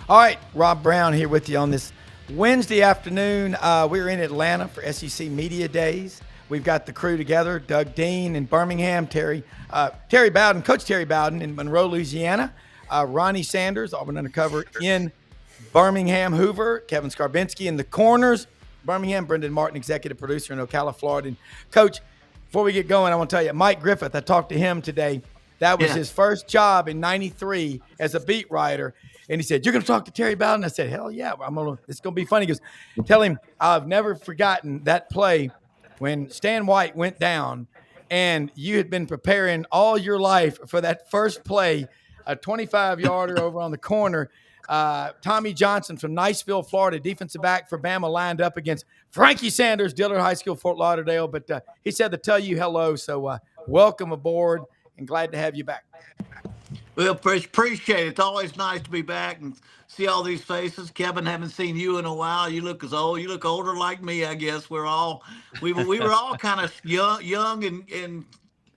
All right, Rob Browne here with you on this Wednesday afternoon. We're in Atlanta for SEC Media Days. We've got the crew together, Doug Dean in Birmingham, Terry Bowden, Coach Terry Bowden in Monroe, Louisiana, Ronnie Sanders, Auburn Undercover in Birmingham, Hoover, Kevin Skarbinski in the corners, Birmingham, Brendan Martin, executive producer in Ocala, Florida. And Coach, before we get going, I want to tell you, Mike Griffith, I talked to him today. That was his first job in '93 as a beat writer. And he said, "You're going to talk to Terry Bowden?" I said, "Hell yeah, it's going to be funny." He goes, "Tell him I've never forgotten that play when Stan White went down and you had been preparing all your life for that first play, a 25-yarder over on the corner. Tommy Johnson from Niceville, Florida, defensive back for Bama, lined up against Frankie Sanders, Dillard High School, Fort Lauderdale. But he said to tell you hello, so welcome aboard and glad to have you back." Well, appreciate it. It's always nice to be back and see all these faces. Kevin, haven't seen you in a while. You look You look older like me, I guess. We were all kind of young and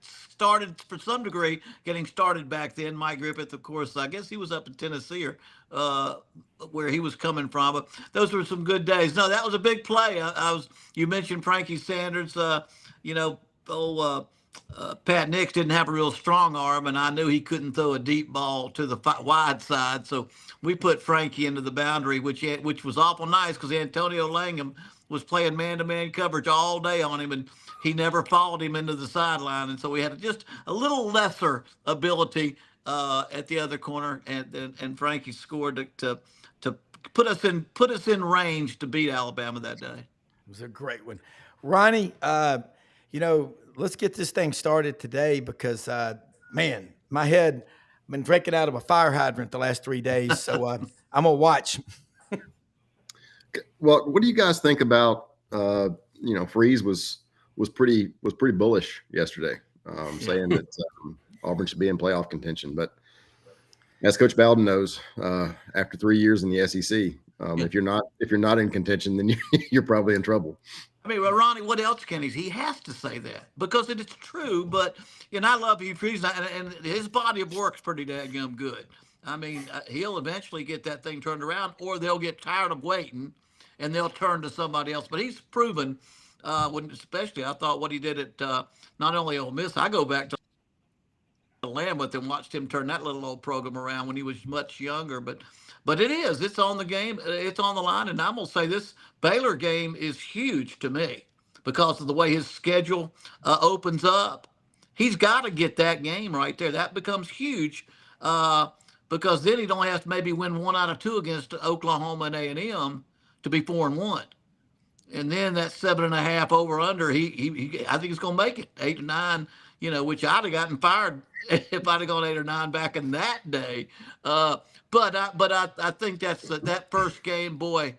started for some degree getting started back then. Mike Griffith, of course, I guess he was up in Tennessee or where he was coming from. But those were some good days. No, that was a big play. You mentioned Frankie Sanders. Pat Nix didn't have a real strong arm, and I knew he couldn't throw a deep ball to the wide side. So we put Frankie into the boundary, which was awful nice because Antonio Langham was playing man-to-man coverage all day on him, and he never followed him into the sideline. And so we had just a little lesser ability at the other corner, and Frankie scored to put us in range to beat Alabama that day. It was a great one. Ronnie, let's get this thing started today because, man, my head, I've been drinking out of a fire hydrant the last 3 days, so I'm going to watch. Well, what do you guys think about, Freeze was pretty bullish yesterday, saying that Auburn should be in playoff contention. But as Coach Bowden knows, after 3 years in the SEC, if you're not in contention, then you're probably in trouble. I mean, well, Ronnie, what else can he? He has to say that because it is true. But I love Hugh Freeze, and his body of work's pretty daggum good. I mean, he'll eventually get that thing turned around, or they'll get tired of waiting, and they'll turn to somebody else. But he's proven, especially I thought what he did at not only Ole Miss. I go back to Lamb and watched him turn that little old program around when he was much younger. But it's on the game, it's on the line, and I'm gonna say this Baylor game is huge to me because of the way his schedule opens up. He's got to get that game right there. That becomes huge because then he don't have to maybe win 1 out of 2 against Oklahoma and A&M to be 4-1. And then that 7.5 over under, he I think he's gonna make it 8 or 9. Which I'd have gotten fired if I'd have gone 8 or 9 back in that day. But I think that's that first game, boy.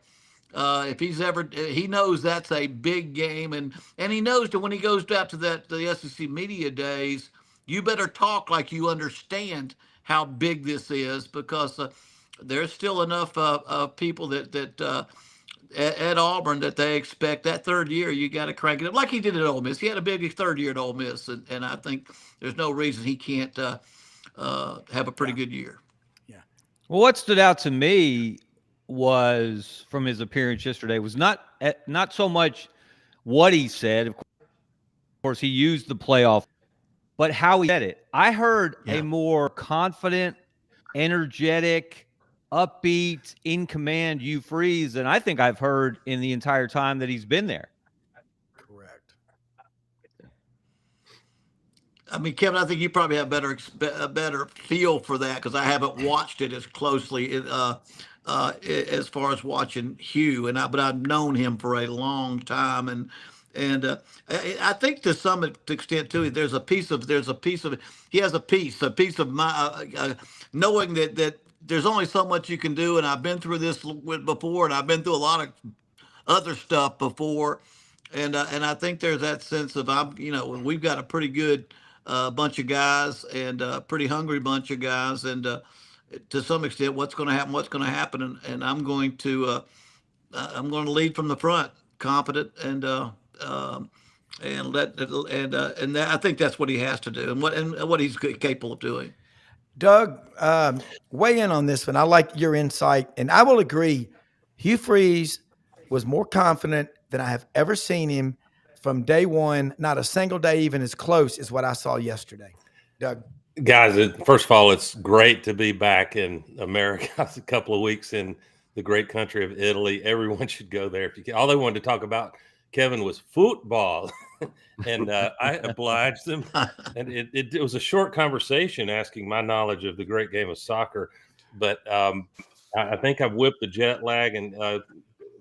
If he knows that's a big game, and he knows that when he goes out to the SEC Media Days, you better talk like you understand how big this is because there's still enough people that at Auburn that they expect that third year you got to crank it up like he did at Ole Miss. He had a big third year at Ole Miss, and I think there's no reason he can't have a pretty good year. Yeah. Well, what stood out to me was from his appearance yesterday was not so much what he said. Of course, he used the playoff, but how he said it. I heard a more confident, energetic, upbeat, in command Hugh Freeze than I think I've heard in the entire time that he's been there. Correct. I mean, Kevin, I think you probably have a better feel for that because I haven't watched it as closely as far as watching Hugh, but I've known him for a long time, and I think to some extent too, he has a piece of my knowing that there's only so much you can do, and I've been through this before, and I've been through a lot of other stuff before, and I think there's that sense of we've got a pretty good bunch of guys and a pretty hungry bunch of guys, and to some extent, what's going to happen, and I'm going to lead from the front, confident, and I think that's what he has to do, and what he's capable of doing. Doug, weigh in on this one. I like your insight, and I will agree. Hugh Freeze was more confident than I have ever seen him from day one. Not a single day even as close as what I saw yesterday. Doug. Guys, first of all, it's great to be back in America. It's a couple of weeks in the great country of Italy. Everyone should go there. If you can. All they wanted to talk about, Kevin, was football, and I obliged them. And it was a short conversation asking my knowledge of the great game of soccer, but I think I've whipped the jet lag, and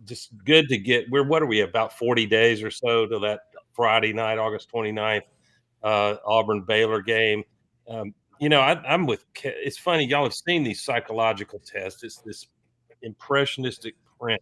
just good to get. What are we, about 40 days or so to that Friday night, August 29th, Auburn Baylor game. I'm with. It's funny, y'all have seen these psychological tests. It's this impressionistic print,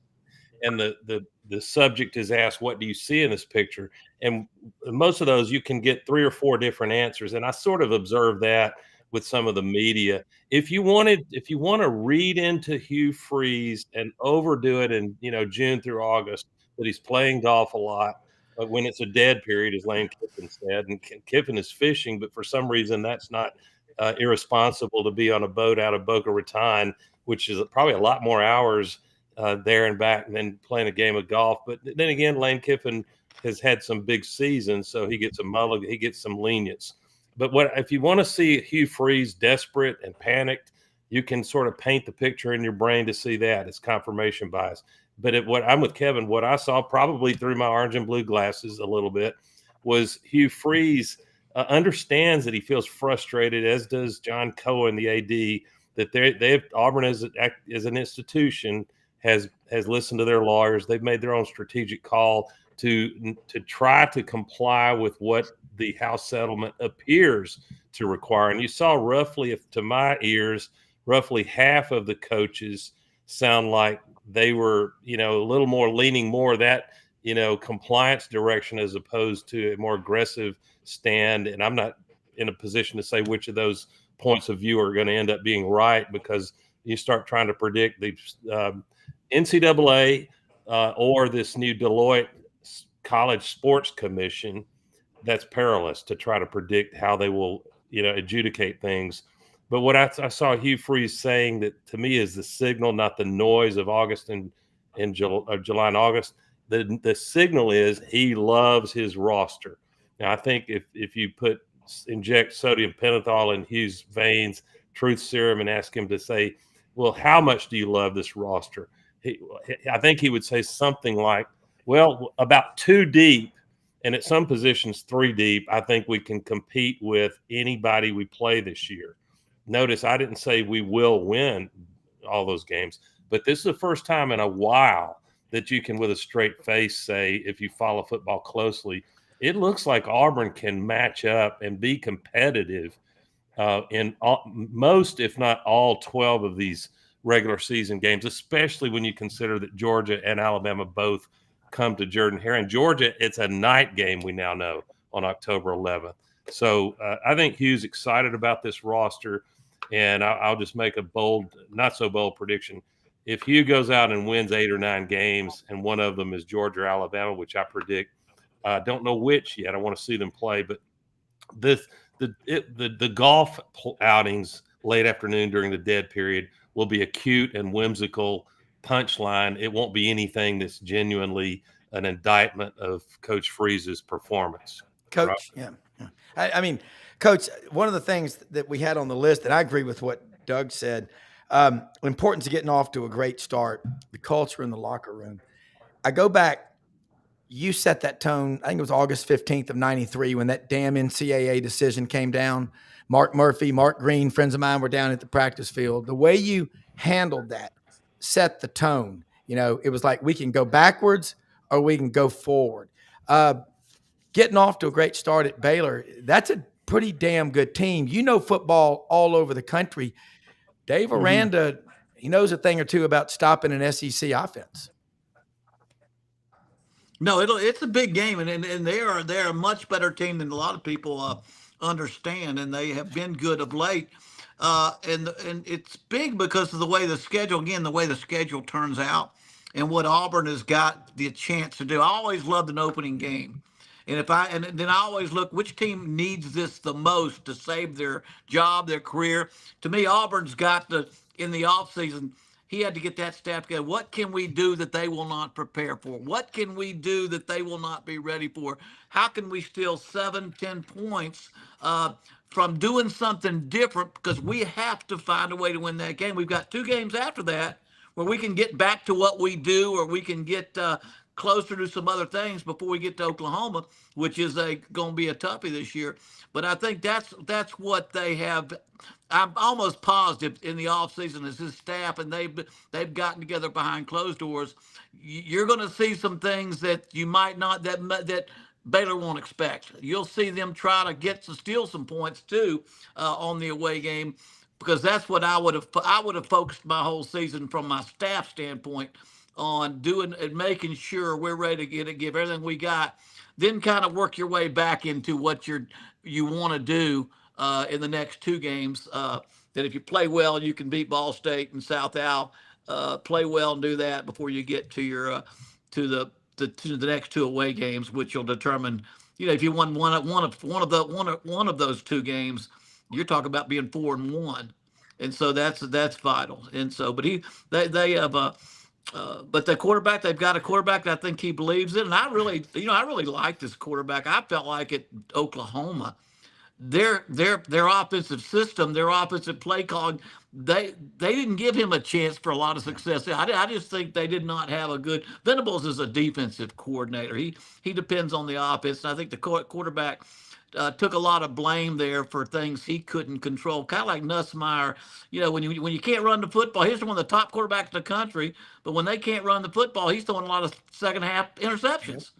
and the subject is asked, "What do you see in this picture?" And most of those, you can get 3 or 4 different answers. And I sort of observed that with some of the media. If you want to read into Hugh Freeze and overdo it in June through August, that he's playing golf a lot. But when it's a dead period, as Lane Kiffin said, and Kiffin is fishing, but for some reason that's not irresponsible to be on a boat out of Boca Raton, which is probably a lot more hours there and back than playing a game of golf. But then again, Lane Kiffin has had some big seasons, so he gets he gets some lenience. But if you want to see Hugh Freeze desperate and panicked, you can sort of paint the picture in your brain to see that. It's confirmation bias. But I'm with Kevin. What I saw, probably through my orange and blue glasses a little bit, was Hugh Freeze understands that he feels frustrated, as does John Cohen, the AD, that Auburn as an institution has listened to their lawyers. They've made their own strategic call to try to comply with what the House settlement appears to require. And you saw roughly, to my ears, roughly half of the coaches sound like they were, a little more leaning more that, compliance direction as opposed to a more aggressive stand. And I'm not in a position to say which of those points of view are going to end up being right, because you start trying to predict the NCAA or this new Deloitte College Sports Commission. That's perilous to try to predict how they will, adjudicate things. But what I saw Hugh Freeze saying, that to me is the signal, not the noise of August and July and August. The signal is he loves his roster. Now, I think if you inject sodium pentothal in Hugh's veins, truth serum, and ask him to say, well, how much do you love this roster? I think he would say something like, well, about 2 deep, and at some positions 3 deep, I think we can compete with anybody we play this year. Notice I didn't say we will win all those games, but this is the first time in a while that you can, with a straight face, say, if you follow football closely, it looks like Auburn can match up and be competitive in most, if not all, 12 of these regular season games, especially when you consider that Georgia and Alabama both come to Jordan-Hare. In Georgia, it's a night game, we now know, on October 11th. So I think Hugh's excited about this roster, and I'll just make a bold, not so bold prediction. If Hugh goes out and wins 8 or 9 games, and one of them is Georgia or Alabama, which I predict, I don't know which yet. I want to see them play, but the golf outings late afternoon during the dead period will be a cute and whimsical punchline. It won't be anything that's genuinely an indictment of Coach Freeze's performance. Coach, right? Yeah. I mean, Coach, one of the things that we had on the list, and I agree with what Doug said, importance of getting off to a great start, the culture in the locker room. I go back, you set that tone, I think it was August 15th of 93 when that damn NCAA decision came down. Mark Murphy, Mark Green, friends of mine were down at the practice field. The way you handled that set the tone. It was like, we can go backwards or we can go forward. Getting off to a great start at Baylor, that's a pretty damn good team. Football all over the country. Dave Aranda, he knows a thing or two about stopping an SEC offense. No, it's a big game, and they're a much better team than a lot of people understand, and they have been good of late. And it's big because of the way the schedule turns out, and what Auburn has got the chance to do. I always loved an opening game. And then I always look which team needs this the most to save their job, their career. To me, Auburn's got in the offseason, he had to get that staff together. What can we do that they will not prepare for? What can we do that they will not be ready for? How can we steal 7-10 points from doing something different? Because we have to find a way to win that game. We've got 2 games after that where we can get back to what we do, or we can get closer to some other things before we get to Oklahoma, which is going to be a toughie this year. But I think that's what they have. I'm almost positive in the offseason as his staff, and they've gotten together behind closed doors. You're going to see some things that you might not that Baylor won't expect. You'll see them try to steal some points too on the away game, because that's what I would have focused my whole season from my staff standpoint on doing and making sure we're ready to give everything we got, then kind of work your way back into what you want to do in the next 2 games. That if you play well, you can beat Ball State and South Al. Play well and do that before you get to your to the next 2 away games, which will determine, if you won one of those 2 games, you're talking about being 4-1, and so that's vital. And so, but they have but the quarterback, they've got a quarterback that I think he believes in, and I really like this quarterback. I felt like at Oklahoma, their offensive system, their offensive play calling, they didn't give him a chance for a lot of success. I just think they did not have a good. Venables is a defensive coordinator. He depends on the offense, and I think the quarterback took a lot of blame there for things he couldn't control. Kind of like Nussmeier, when you can't run the football, he's one of the top quarterbacks in the country, but when they can't run the football, he's throwing a lot of second half interceptions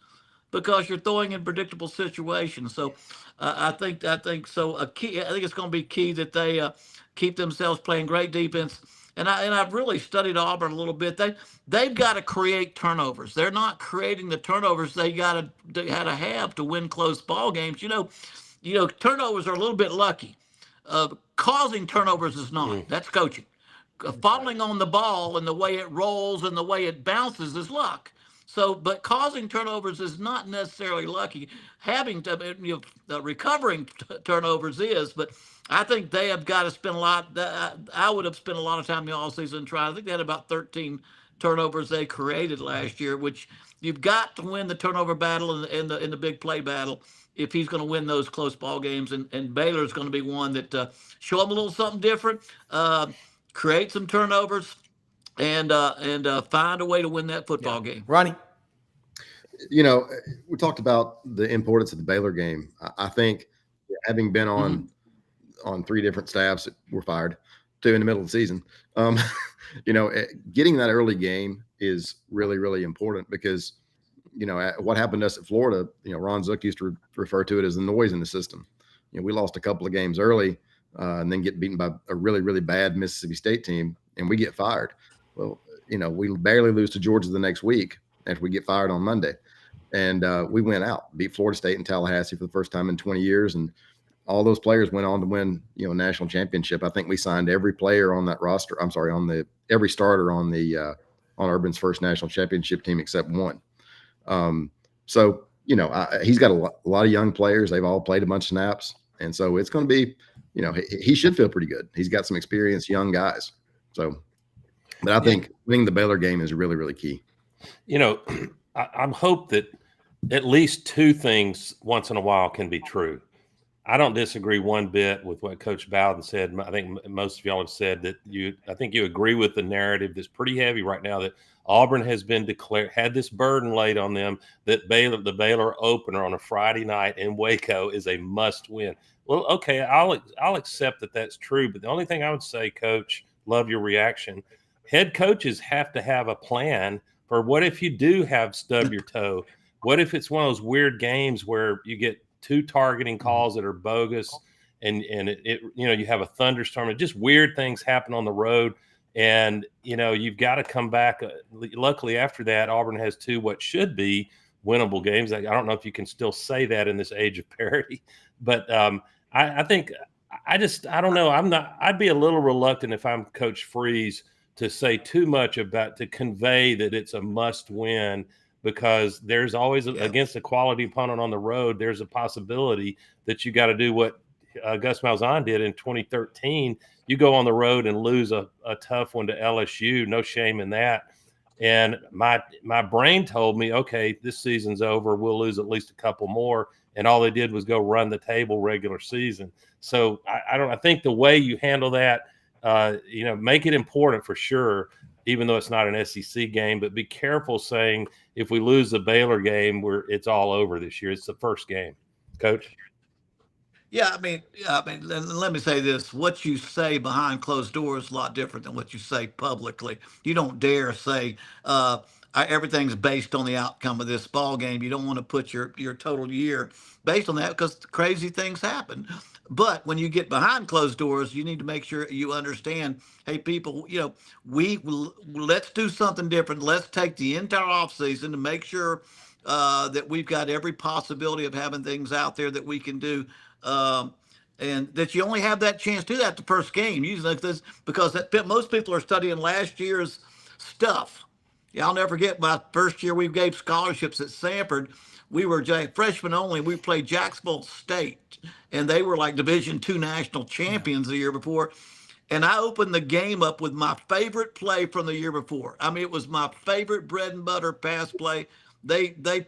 because you're throwing in predictable situations. So I think so. I think it's going to be key that they keep themselves playing great defense. And I've really studied Auburn a little bit. They've got to create turnovers. They're not creating the turnovers they had to have to win close ball games. Turnovers are a little bit lucky. Causing turnovers is not. That's coaching. Falling on the ball and the way it rolls and the way it bounces is luck. So, but causing turnovers is not necessarily lucky. Having to, recovering turnovers is, but I think they have got to spend a lot. I would have spent a lot of time in the offseason trying. I think they had about 13 turnovers they created last year, which you've got to win the turnover battle in the big play battle if he's going to win those close ball games. And Baylor's going to be one that show them a little something different, create some turnovers, and find a way to win that football game. Ronnie? We talked about the importance of the Baylor game. I think having been on 3 different staffs that were fired, 2 in the middle of the season, getting that early game is really, really important because, what happened to us at Florida, Ron Zook used to refer to it as the noise in the system. We lost a couple of games early and then get beaten by a really, really bad Mississippi State team, and we get fired. Well, we barely lose to Georgia the next week after we get fired on Monday. And we went out, beat Florida State and Tallahassee for the first time in 20 years. And all those players went on to win, national championship. I think we signed every player on that roster. I'm sorry, every starter on Urban's first national championship team except one. So, he's got a lot of young players. They've all played a bunch of snaps. And so it's going to be, he should feel pretty good. He's got some experienced young guys. So, but I think winning the Baylor game is really, really key. I'm hope that at least 2 things once in a while can be true. I don't disagree one bit with what Coach Bowden said. I think most of y'all have said that I think you agree with the narrative that's pretty heavy right now that Auburn has been had this burden laid on them that the Baylor opener on a Friday night in Waco is a must win. Well, okay, I'll accept that that's true. But the only thing I would say, Coach, love your reaction. Head coaches have to have a plan for what if you do have stub your toe? What if it's one of those weird games where you get 2 targeting calls that are bogus and you have a thunderstorm and just weird things happen on the road. And, you've got to come back. Luckily, after that, Auburn has 2 what should be winnable games. I don't know if you can still say that in this age of parity, but I think I don't know. I'd be a little reluctant if I'm Coach Freeze to say too much to convey that it's a must win, because there's always against a quality opponent on the road, there's a possibility that you got to do what Gus Malzahn did in 2013. You go on the road and lose a tough one to LSU. No shame in that. And my brain told me, okay, this season's over. We'll lose at least a couple more. And all they did was go run the table regular season. So I think the way you handle that, make it important for sure, even though it's not an SEC game, but be careful saying if we lose the Baylor game, it's all over this year. It's the first game. Coach? Yeah, I mean, let me say this. What you say behind closed doors is a lot different than what you say publicly. You don't dare say everything's based on the outcome of this ball game. You don't want to put your total year based on that because crazy things happen. But when you get behind closed doors, you need to make sure you understand, hey, people, let's do something different. Let's take the entire offseason to make sure that we've got every possibility of having things out there that we can do. And that you only have that chance to do that the first game. Usually because most people are studying last year's stuff. Yeah, I'll never forget my first year we gave scholarships at Sanford. We were freshmen only. We played Jacksonville State, and they were like Division II national champions the year before. And I opened the game up with my favorite play from the year before. I mean, it was my favorite bread and butter pass play. They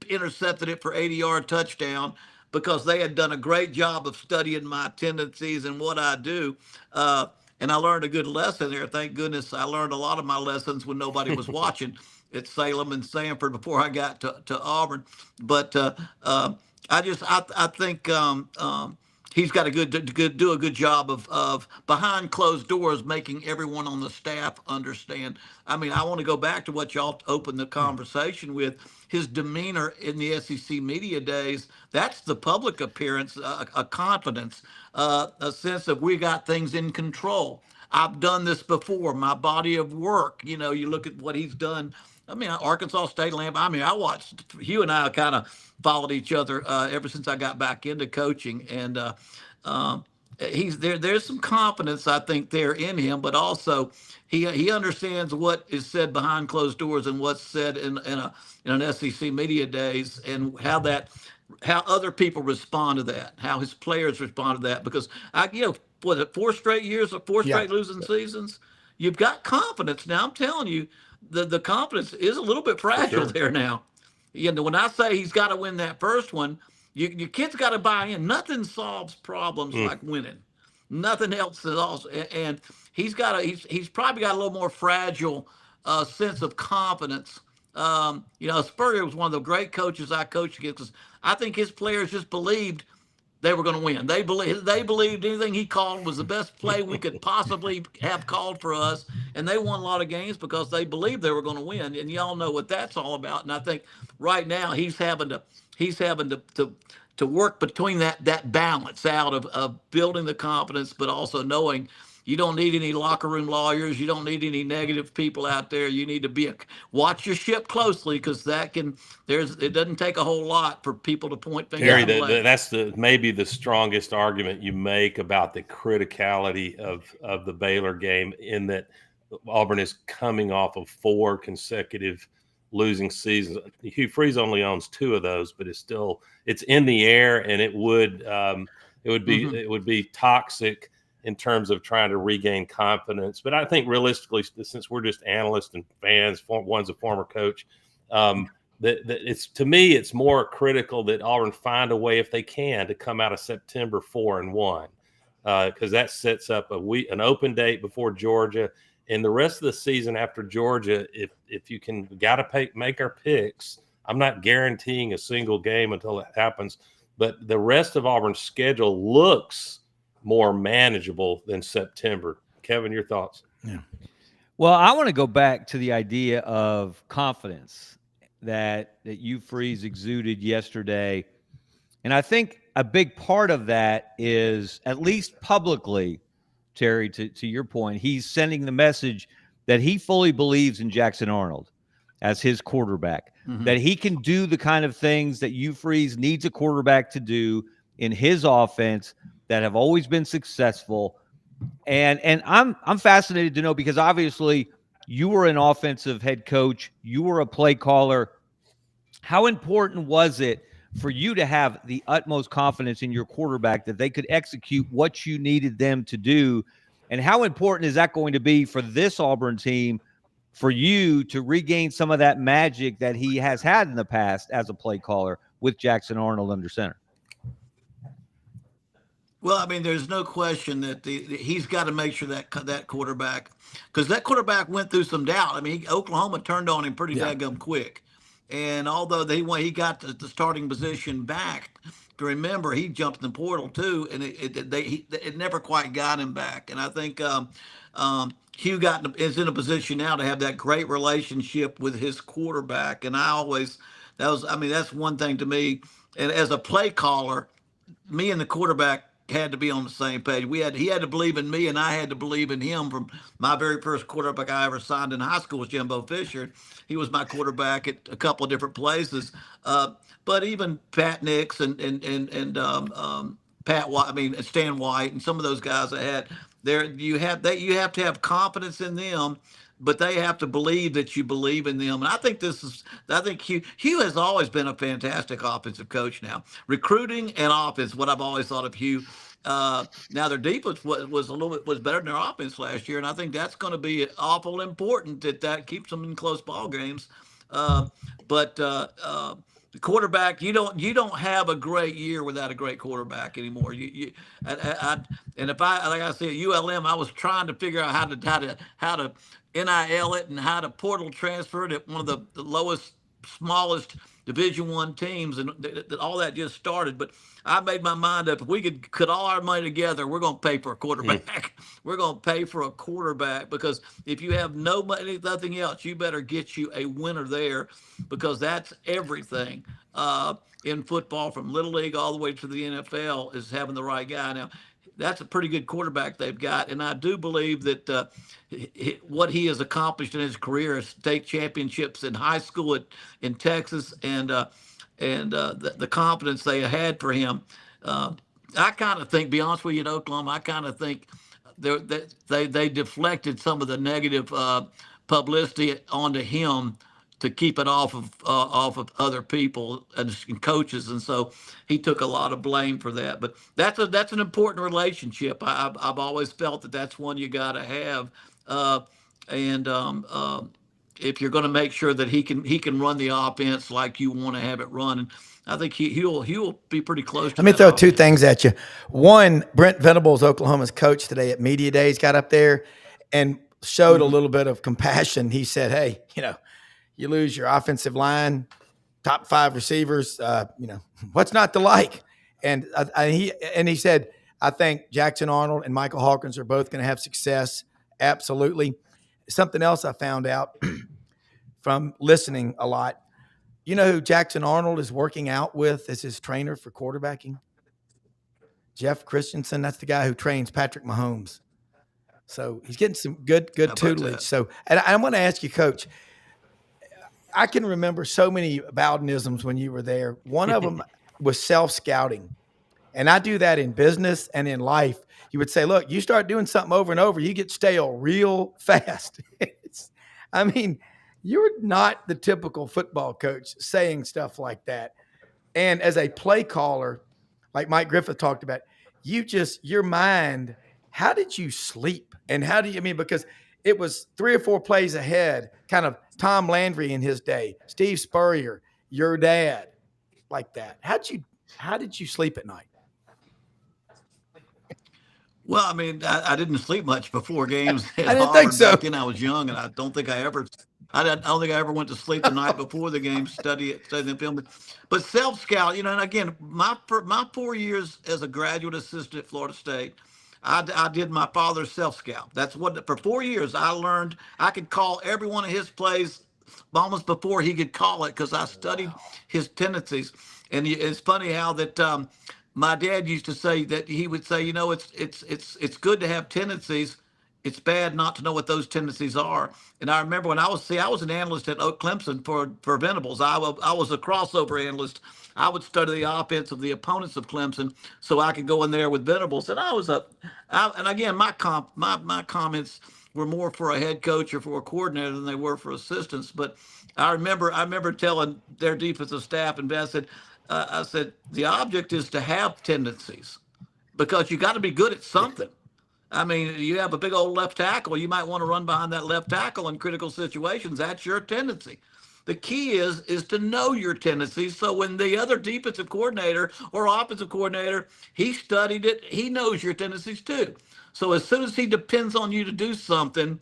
intercepted it for 80-yard touchdown because they had done a great job of studying my tendencies and what I do. And I learned a good lesson there. Thank goodness I learned a lot of my lessons when nobody was watching at Salem and Sanford before I got to Auburn. But I think he's got do a good job of behind closed doors, making everyone on the staff understand. I mean, I want to go back to what y'all opened the conversation with. His demeanor in the SEC media days, that's the public appearance, a confidence, a sense of we got things in control. I've done this before, my body of work. You look at what he's done. I mean, Arkansas State Lamb. I mean, I watched Hugh and I kind of followed each other ever since I got back into coaching, and he's there. There's some confidence, I think, there in him, but also he understands what is said behind closed doors and what's said in an SEC media days, and how other people respond to that, how his players respond to that. Because what, 4 straight years of 4 straight losing seasons, you've got confidence now. I'm telling you, the confidence is a little bit fragile there now. When I say he's got to win that first one, your kid's got to buy in. Nothing solves problems like winning. Nothing else is also, and he's probably got a little more fragile sense of confidence. Spurrier was one of the great coaches I coached against, because I think his players just believed they were going to win. They believed anything he called was the best play we could possibly have called for us, and they won a lot of games because they believed they were going to win. And y'all know what that's all about. And I think right now he's having to work between that balance out of building the confidence, but also knowing you don't need any locker room lawyers. You don't need any negative people out there. You need to watch your ship closely, because it doesn't take a whole lot for people to point fingers. Terry, that's maybe the strongest argument you make about the criticality of the Baylor game, in that Auburn is coming off of 4 consecutive losing seasons. Hugh Freeze only owns 2 of those, but it's in the air, and it would be toxic in terms of trying to regain confidence. But I think realistically, since we're just analysts and fans, one's a former coach, to me, it's more critical that Auburn find a way, if they can, to come out of September 4-1, because that sets up an open date before Georgia. And the rest of the season after Georgia, if you can, got to make our picks. I'm not guaranteeing a single game until it happens, but the rest of Auburn's schedule looks more manageable than September. Kevin, your thoughts? Yeah. Well, I want to go back to the idea of confidence that Hugh Freeze exuded yesterday. And I think a big part of that is, at least publicly, Terry, to your point, he's sending the message that he fully believes in Jackson Arnold as his quarterback, that he can do the kind of things that Hugh Freeze needs a quarterback to do in his offense that have always been successful. And I'm fascinated to know, because obviously you were an offensive head coach, you were a play caller. How important was it for you to have the utmost confidence in your quarterback that they could execute what you needed them to do? And how important is that going to be for this Auburn team for you to regain some of that magic that he has had in the past as a play caller with Jackson Arnold under center? Well, I mean, there's no question that he's got to make sure that quarterback, because that quarterback went through some doubt. I mean, Oklahoma turned on him pretty daggum quick, and although he got the starting position back, remember he jumped in the portal too, and it never quite got him back. And I think Hugh is in a position now to have that great relationship with his quarterback, and that's one thing to me, and as a play caller, me and the quarterback had to be on the same page. He had to believe in me, and I had to believe in him. From my very first quarterback I ever signed in high school was Jimbo Fisher. He was my quarterback at a couple of different places. But even Pat Nix and Pat White, I mean Stan White, and some of those guys I had there. You have to have confidence in them, but they have to believe that you believe in them. And I think Hugh has always been a fantastic offensive coach now. Recruiting and offense, what I've always thought of Hugh. Now their defense was better than their offense last year, and I think that's going to be awful important that keeps them in close ball games. But the quarterback, you don't have a great year without a great quarterback anymore. And if like I said, at ULM, I was trying to figure out how to NIL it and how to portal transfer it at one of the lowest, smallest Division I teams, and all that just started. But I made my mind up. If we could put all our money together, we're going to pay for a quarterback. We're going to pay for a quarterback, because if you have nothing else, you better get you a winner there, because that's everything in football, from Little League all the way to the NFL, is having the right guy. Now, that's a pretty good quarterback they've got, and I do believe that what he has accomplished in his career is state championships in high school in Texas, and the confidence they had for him. I kind of think, be honest with you, in Oklahoma, I kind of think they deflected some of the negative publicity onto him to keep it off of other people and coaches, and so he took a lot of blame for that. But that's an important relationship. I've always felt that that's one you got to have, and if you're going to make sure that he can run the offense like you want to have it run. And I think he'll be pretty close to Let me throw offense. two things at you. One, Brent Venables, Oklahoma's coach today at Media Days, got up there and showed a little bit of compassion. He said, hey, you lose your offensive line, top 5 receivers, what's not to like? And he said, I think Jackson Arnold and Michael Hawkins are both going to have success. Absolutely. Something else I found out from listening a lot. You know who Jackson Arnold is working out with as his trainer for quarterbacking? Jeff Christensen. That's the guy who trains Patrick Mahomes. So he's getting some good tutelage. So, and I want to ask you, Coach, I can remember so many Bowdenisms when you were there. One of them was self-scouting. And I do that in business and in life. You would say, look, you start doing something over and over, you get stale real fast. You're not the typical football coach saying stuff like that. And as a play caller, like Mike Griffith talked about, your mind, how did you sleep? And because it was 3 or 4 plays ahead, kind of Tom Landry in his day, Steve Spurrier, your dad, like that. How did you sleep at night? Well, I didn't sleep much before games. I didn't think so. Back then I was young, and I don't think I ever went to sleep the night before the game, studying the film. But self-scout, and again, my 4 years as a graduate assistant at Florida State, I did my father's self-scout. That's what, for 4 years, I learned I could call every one of his plays almost before he could call it, because I studied his tendencies. And it's funny how that my dad used to say that he would say, it's good to have tendencies. It's bad not to know what those tendencies are. And I remember when I was an analyst at Oak Clemson for Venables. I was a crossover analyst. I would study the offense of the opponents of Clemson so I could go in there with Venables. And and again, my comments were more for a head coach or for a coordinator than they were for assistants. But I remember telling their defensive staff, and I said, the object is to have tendencies, because you got to be good at something. I mean, you have a big old left tackle. You might want to run behind that left tackle in critical situations. That's your tendency. The key is to know your tendencies. So when the other defensive coordinator or offensive coordinator, he studied it, he knows your tendencies too. So as soon as he depends on you to do something,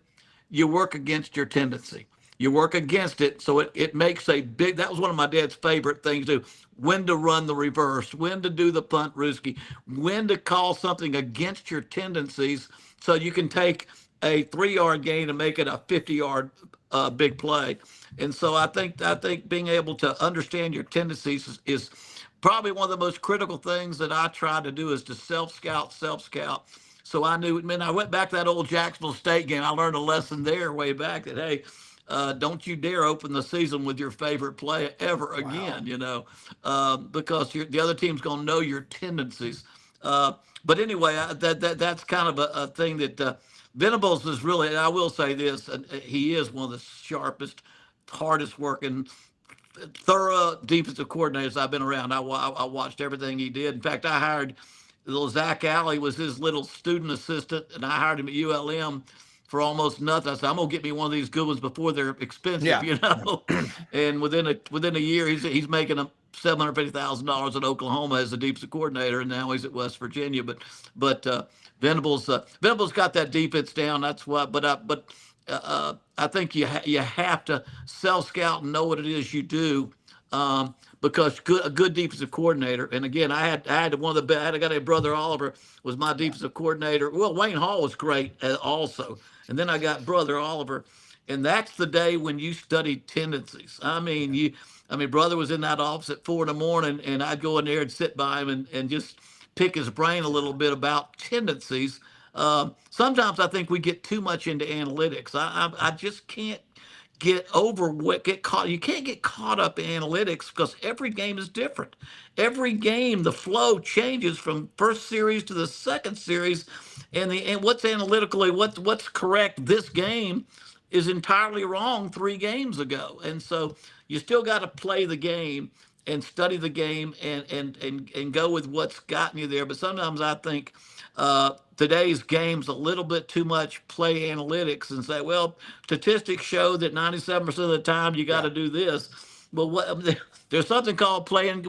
you work against your tendency. You work against it, so it makes a big. That was one of my dad's favorite things to do. When to run the reverse, when to do the punt rooski, when to call something against your tendencies, so you can take a 3-yard gain and make it a 50-yard big play. And so I think being able to understand your tendencies is probably one of the most critical things that I try to do, is to self scout. So I knew, man, I went back to that old Jacksonville State game. I learned a lesson there way back that, hey, don't you dare open the season with your favorite play ever again, because the other team's going to know your tendencies. But anyway, that's kind of a thing that Venables is really, and I will say this, he is one of the sharpest, hardest working, thorough defensive coordinators I've been around. I watched everything he did. In fact, I hired little Zach Alley was his little student assistant, and I hired him at ULM for almost nothing. I said, I'm gonna get me one of these good ones before they're expensive, And within a year, he's making $750,000 in Oklahoma as a defensive coordinator, and now he's at West Virginia. But Venables got that defense down. That's why. But I think you have to self scout and know what it is you do. Because a good defensive coordinator, and again, I had one of the best. I had a guy named Brother Oliver was my defensive coordinator. Well, Wayne Hall was great also, and then I got Brother Oliver, and that's the day when you study tendencies. I mean, Brother was in that office at 4 a.m, and I'd go in there and sit by him and just pick his brain a little bit about tendencies. Sometimes I think we get too much into analytics. I just can't get caught. You can't get caught up in analytics, because every game is different. Every game, the flow changes from first series to the second series, and what's analytically what's correct this game is entirely wrong 3 games ago. And so you still got to play the game and study the game and go with what's gotten you there. But sometimes I think today's game's a little bit too much play analytics and say, well, statistics show that 97% of the time you got to do this. Well, there's something called playing,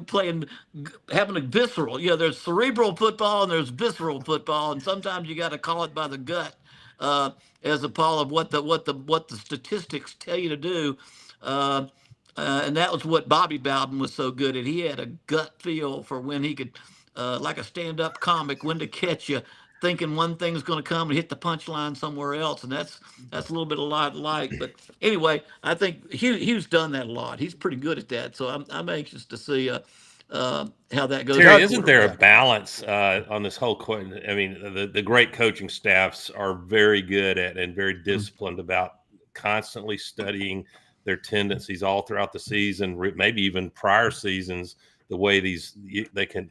having a visceral. There's cerebral football and there's visceral football, and sometimes you got to call it by the gut, as a part of what the statistics tell you to do. And that was what Bobby Bowden was so good at. He had a gut feel for when he could, like a stand-up comic, when to catch you thinking one thing's going to come and hit the punchline somewhere else. And that's a little bit a lot like. But anyway, I think Hugh's done that a lot. He's pretty good at that. So I'm anxious to see how that goes. Terry, isn't there a balance on this whole question? I mean, the great coaching staffs are very good at and very disciplined about constantly studying their tendencies all throughout the season, maybe even prior seasons. The way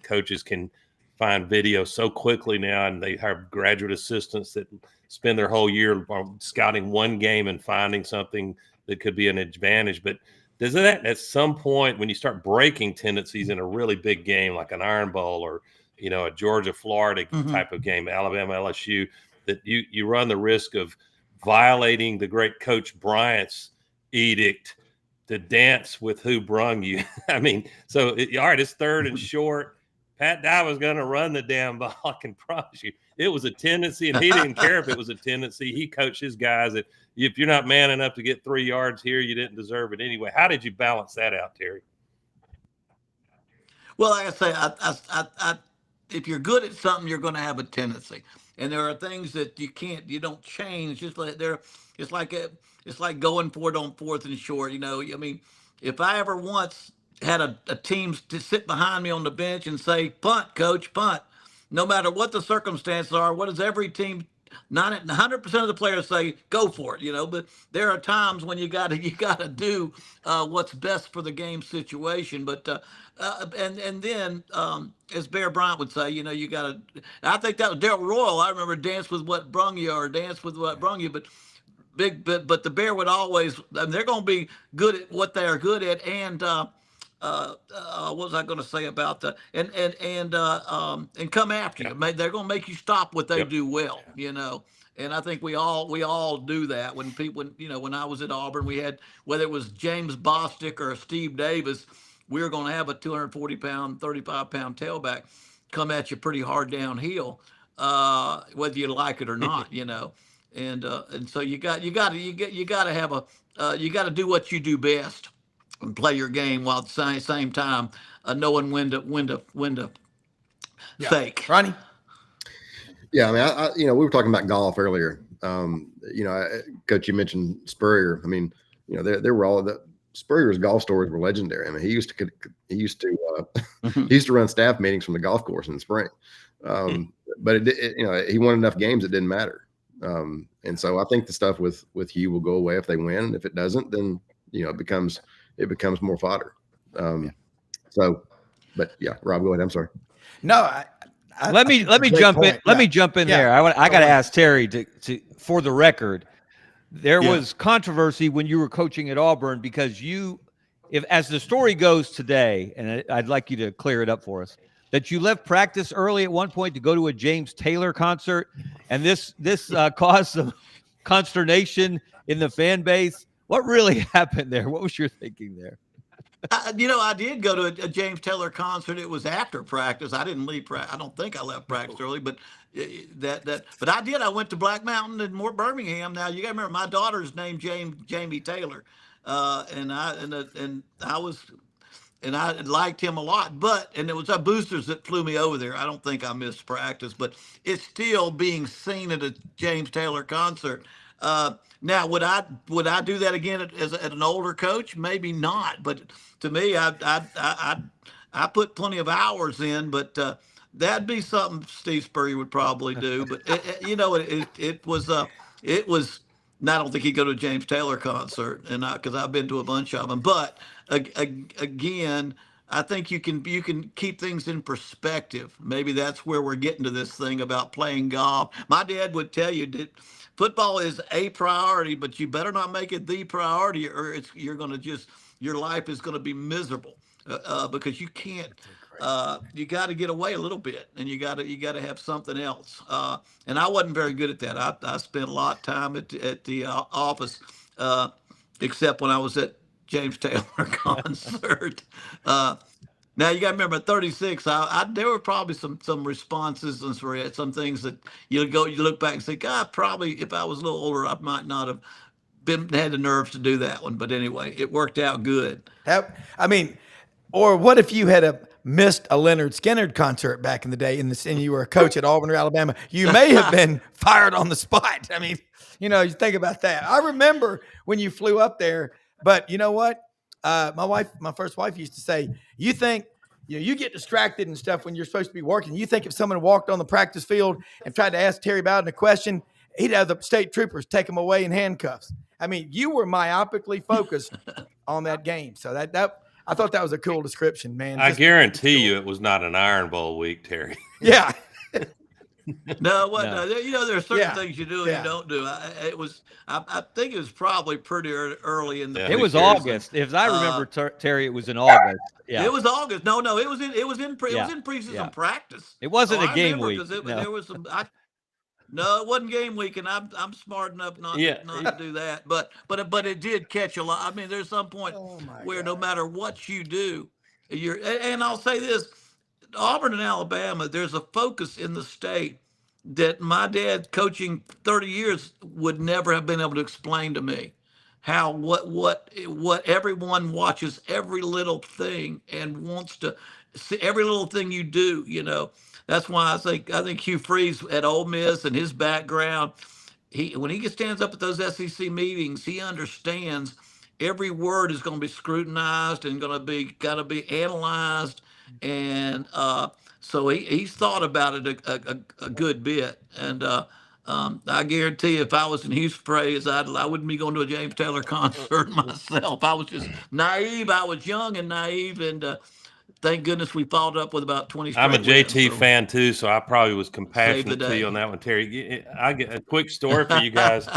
coaches can find video so quickly now, and they have graduate assistants that spend their whole year scouting one game and finding something that could be an advantage. But does that at some point, when you start breaking tendencies in a really big game like an Iron Bowl or a Georgia Florida type of game, Alabama LSU, that you run the risk of violating the great Coach Bryant's edict to dance with who brung you? I mean, so all right, it's 3rd and short. Pat Dye was going to run the damn ball. I can promise you, it was a tendency, and he didn't care if it was a tendency. He coached his guys that if you're not man enough to get 3 yards here, you didn't deserve it anyway. How did you balance that out, Terry? Well, like I say, if you're good at something, you're going to have a tendency, and there are things that you don't change. Just like it's like going for it on 4th and short. I mean, if I ever once had a team to sit behind me on the bench and say, punt, coach, punt, no matter what the circumstances are, what does every team 100% of the players say go for it, but there are times when you gotta do what's best for the game situation. But and then as Bear Bryant would say, you gotta. I think that was Daryl Royal. I remember dance with what brung you or dance with what brung you, but. But the Bear would always. I mean, they're going to be good at what they are good at, and what was I going to say about that? And come after you. They're going to make you stop what they do well. And I think we all do that when people, when I was at Auburn, we had, whether it was James Bostic or Steve Davis, we were going to have a 240-pound, 35-pound tailback come at you pretty hard downhill, whether you like it or not. And so you got to have you got to do what you do best and play your game while at the same time knowing when to fake. Ronnie? Yeah, I mean, we were talking about golf earlier. Coach, you mentioned Spurrier. I mean, there were all the Spurrier's golf stories were legendary. I mean, he used to run staff meetings from the golf course in the spring. But he won enough games it didn't matter. And so I think the stuff with Hugh will go away if they win. And if it doesn't, then it becomes more fodder. So, but yeah, Rob, go ahead. I'm sorry. No, let me jump in. Let me jump in there. I got to ask Terry to for the record. There was controversy when you were coaching at Auburn because as the story goes today, and I'd like you to clear it up for us, that you left practice early at one point to go to a James Taylor concert, and this caused some consternation in the fan base. What really happened there? What was your thinking there? I did go to a James Taylor concert. It was after practice. I didn't leave practice. I don't think I left practice early, but but I did. I went to Black Mountain and Birmingham. Now you got to remember, my daughter's named Jamie Taylor, and I liked him a lot, and it was our boosters that flew me over there. I don't think I missed practice, but it's still being seen at a James Taylor concert. Now, would I do that again as an older coach? Maybe not, but to me, I put plenty of hours in, but that'd be something Steve Spurrier would probably do. But it was. I don't think he'd go to a James Taylor concert, and because I've been to a bunch of them. But again, I think you can keep things in perspective. Maybe that's where we're getting to this thing about playing golf. My dad would tell you that football is a priority, but you better not make it the priority, or your life is going to be miserable because you can't. You got to get away a little bit, and you got to have something else. And I wasn't very good at that. I spent a lot of time at the office, except when I was at James Taylor concert. Now you got to remember, at 36, there were probably some responses and some things that you look back and say, God, probably if I was a little older, I might not have had the nerves to do that one. But anyway, it worked out good. Or what if you had missed a Leonard Skinner concert back in the day, and you were a coach at Auburn or Alabama? You may have been fired on the spot. I mean, you think about that. I remember when you flew up there, but you know what? My first wife used to say, you think, you get distracted and stuff when you're supposed to be working. You think if someone walked on the practice field and tried to ask Terry Bowden a question, he'd have the state troopers take him away in handcuffs. I mean, you were myopically focused on that game. So I thought that was a cool description, man. I guarantee you it was not an Iron Bowl week, Terry. Yeah. No, what? No. There are certain things you do and you don't do. I think it was probably pretty early in the. It was August, if I remember, Terry. It was in August. Yeah, it was August. No, it was in preseason practice. It wasn't a game week. There was some. No, it wasn't game week, and I'm smart enough not to do that. But it did catch a lot. I mean, there's some point where no matter what you do, and I'll say this. Auburn and Alabama, there's a focus in the state that my dad, coaching 30 years, would never have been able to explain to me. How what everyone watches every little thing and wants to see every little thing you do. That's why I think Hugh Freeze at Ole Miss and his background, when he stands up at those SEC meetings, he understands every word is going to be scrutinized and got to be analyzed. And so he's thought about it a good bit, and I guarantee if I was in Houston Praise, I wouldn't be going to a James Taylor concert myself. I was just naive. I was young and naive, and thank goodness we followed up with about 20 I'm a straight wins. JT So fan too, so I probably was save the compassionate to day. you on that one, Terry. I get a quick story for you guys,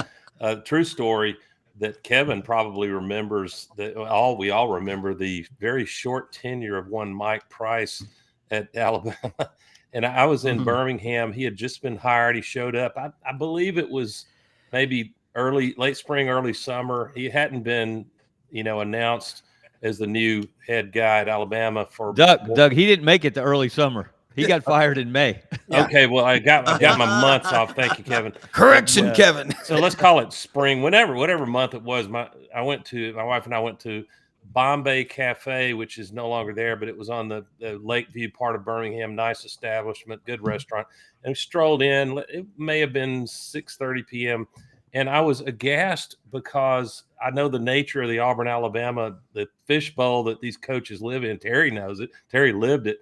a true story that Kevin probably remembers. That we all remember the very short tenure of one Mike Price at Alabama, and I was in Birmingham. He had just been hired. He showed up. I believe it was maybe late spring, early summer. He hadn't been, announced as the new head guy at Alabama for Doug, he didn't make it to early summer. He got fired in May. Yeah. Okay, well, I got my months off. Thank you, Kevin. Correction, Kevin. So let's call it spring, whatever month it was. My wife and I went to Bombay Cafe, which is no longer there, but it was on the Lakeview part of Birmingham. Nice establishment, good restaurant. And we strolled in. It may have been 6:30 p.m. And I was aghast because I know the nature of the Auburn, Alabama, the fishbowl that these coaches live in. Terry knows it. Terry lived it.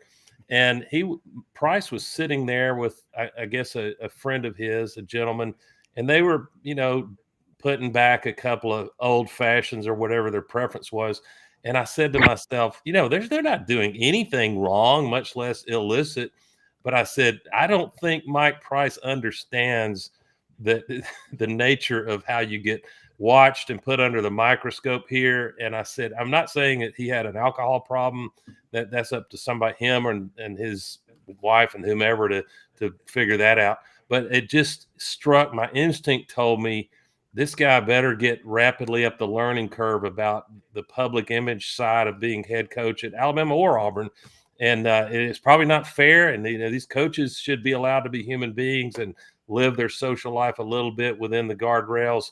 And Price was sitting there with, I guess, a friend of his, a gentleman, and they were, putting back a couple of old fashions or whatever their preference was. And I said to myself, they're not doing anything wrong, much less illicit. But I said, I don't think Mike Price understands the nature of how you get watched and put under the microscope here. And I said, I'm not saying that he had an alcohol problem. That's up to somebody, him and his wife and whomever to figure that out. But it just struck, my instinct told me this guy better get rapidly up the learning curve about the public image side of being head coach at Alabama or Auburn. And it's probably not fair. And these coaches should be allowed to be human beings and live their social life a little bit within the guardrails.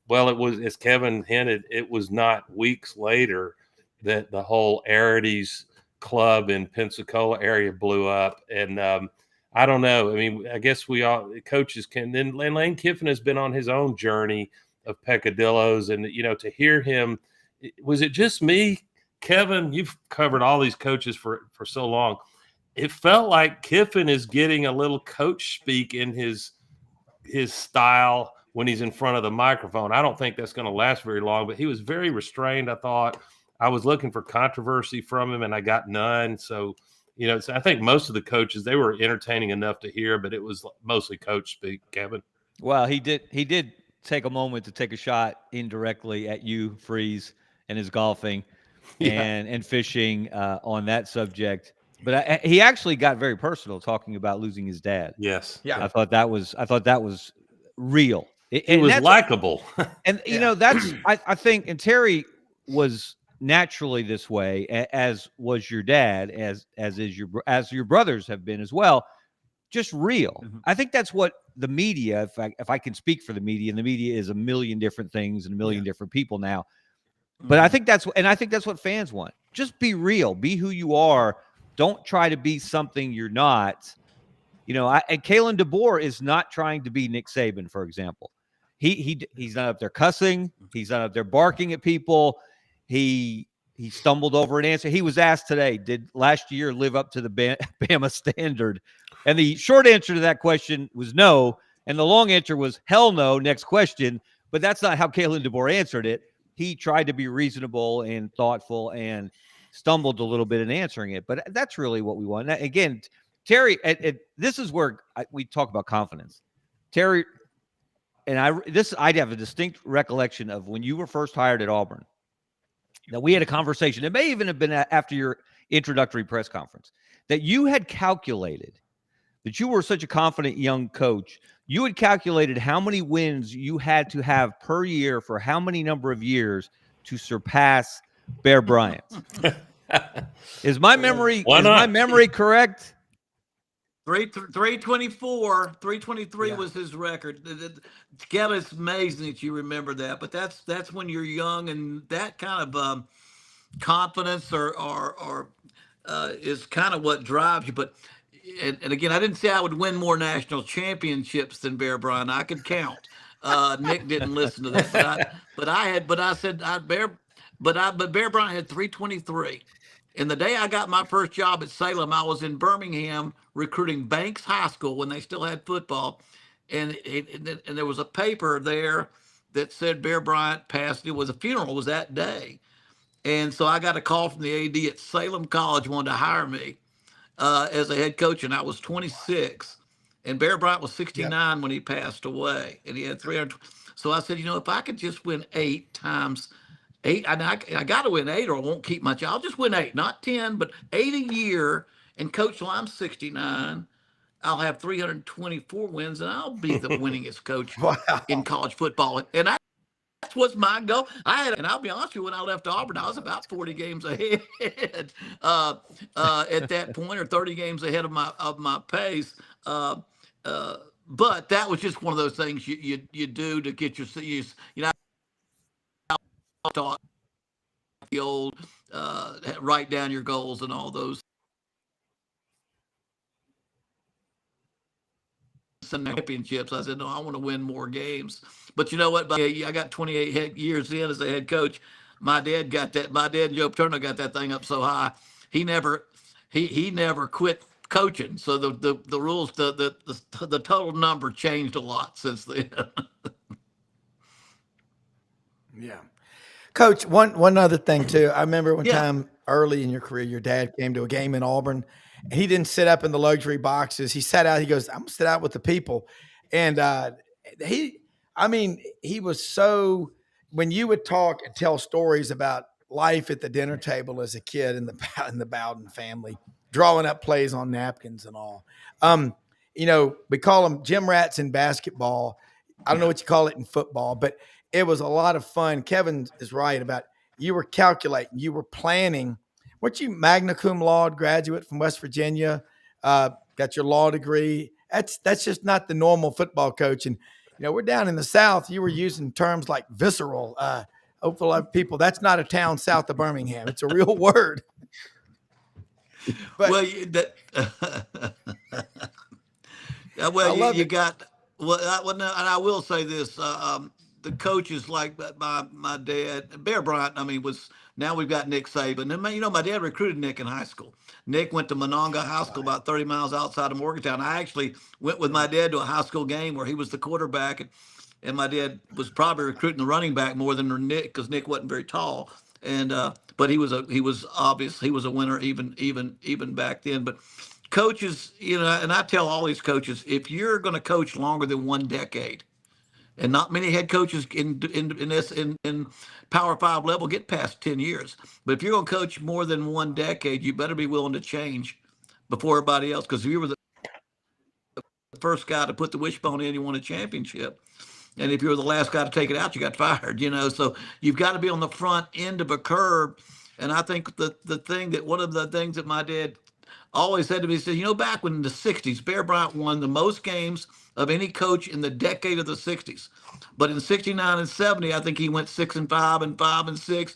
Well, it was, as Kevin hinted, it was not weeks later that the whole Arides club in Pensacola area blew up. And I don't know. I mean, I guess coaches can. Then Lane Kiffin has been on his own journey of peccadillos. And, to hear him, was it just me? Kevin, you've covered all these coaches for so long. It felt like Kiffin is getting a little coach speak in his style when he's in front of the microphone. I don't think that's going to last very long, but he was very restrained. I thought I was looking for controversy from him and I got none. So, I think most of the coaches, they were entertaining enough to hear, but it was mostly coach speak, Kevin. Well, he did take a moment to take a shot indirectly at you, Freeze, and his golfing and fishing on that subject. But he actually got very personal talking about losing his dad. Yes. Yeah. I thought that was real. He was likable. And, that's, I think, and Terry was naturally this way, as was your dad, as your brothers have been as well, just real. Mm-hmm. I think that's what the media, if I can speak for the media, and the media is a million different things and a million different people now. But I think that's what fans want. Just be real, be who you are. Don't try to be something you're not. And Kalen DeBoer is not trying to be Nick Saban, for example. He's not up there cussing. He's not up there barking at people. He stumbled over an answer. He was asked today, did last year live up to the Bama standard? And the short answer to that question was no. And the long answer was hell no, next question. But that's not how Kalen DeBoer answered it. He tried to be reasonable and thoughtful and stumbled a little bit in answering it. But that's really what we want. Now, again, Terry, this is where we talk about confidence. Terry, and I have a distinct recollection of when you were first hired at Auburn. Now, we had a conversation. It may even have been after your introductory press conference that you had calculated that you were such a confident young coach. You had calculated how many wins you had to have per year for how many number of years to surpass Bear Bryant. Is my memory correct? 324, 323 was his record. Kevin, it's amazing that you remember that, but that's when you're young, and that kind of confidence or is kind of what drives you. But and again, I didn't say I would win more national championships than Bear Bryant. I could count. Nick didn't listen to that, but Bear Bryant had 323. And the day I got my first job at Salem, I was in Birmingham recruiting Banks High School when they still had football. and there was a paper there that said Bear Bryant passed. It was a funeral was that day, and so I got a call from the AD at Salem College, wanted to hire me as a head coach, and I was 26, and Bear Bryant was 69 when he passed away, and he had 300. So I said, if I could just win 8 times 8, I got to win 8, or I won't keep my job. I'll just win 8, not 10, but 8 a year. And coach, till I'm 69, I'll have 324 wins, and I'll be the winningest coach Wow. in college football. And that was my goal. And I'll be honest with you, when I left Auburn, I was about 40 games ahead at that point, or 30 games ahead of my pace. But that was just one of those things you do to get your taught the old write down your goals and all those championships. I said, no, I want to win more games. But you know what? I got 28 years in as a head coach. My dad got that. My dad, Joe Paterno, got that thing up so high. He never quit coaching. So the rules, the total number changed a lot since then. Yeah. Coach, one other thing too. I remember one time early in your career, your dad came to a game in Auburn, and he didn't sit up in the luxury boxes. He sat out. He goes, "I'm gonna sit out with the people," and he was so. When you would talk and tell stories about life at the dinner table as a kid in the Bowden family, drawing up plays on napkins and all. We call them gym rats in basketball. I don't know what you call it in football, but it was a lot of fun. Kevin is right about you were calculating, you were planning. Weren't you magna cum laude graduate from West Virginia? Got your law degree. That's just not the normal football coach. And we're down in the South. You were using terms like visceral. Hopefully, a lot of people. That's not a town south of Birmingham. It's a real word. But, well, you got. And I will say this: the coaches like my dad, Bear Bryant. Now we've got Nick Saban, and my dad recruited Nick in high school. Nick went to Monongah High School, about 30 miles outside of Morgantown. I actually went with my dad to a high school game where he was the quarterback, and my dad was probably recruiting the running back more than Nick, because Nick wasn't very tall. And but he was a winner even back then. But coaches, and I tell all these coaches, if you're going to coach longer than 1 decade, and not many head coaches in Power 5 level get past 10 years. But if you're going to coach more than 1 decade, you better be willing to change before everybody else. Because if you were the first guy to put the wishbone in, you won a championship. And if you were the last guy to take it out, you got fired. So you've got to be on the front end of a curve. And I think one of the things that my dad always said to me, he said, back when in the 60s, Bear Bryant won the most games of any coach in the decade of the 60s. But in 69 and 70, I think he went 6-5 and 5-6.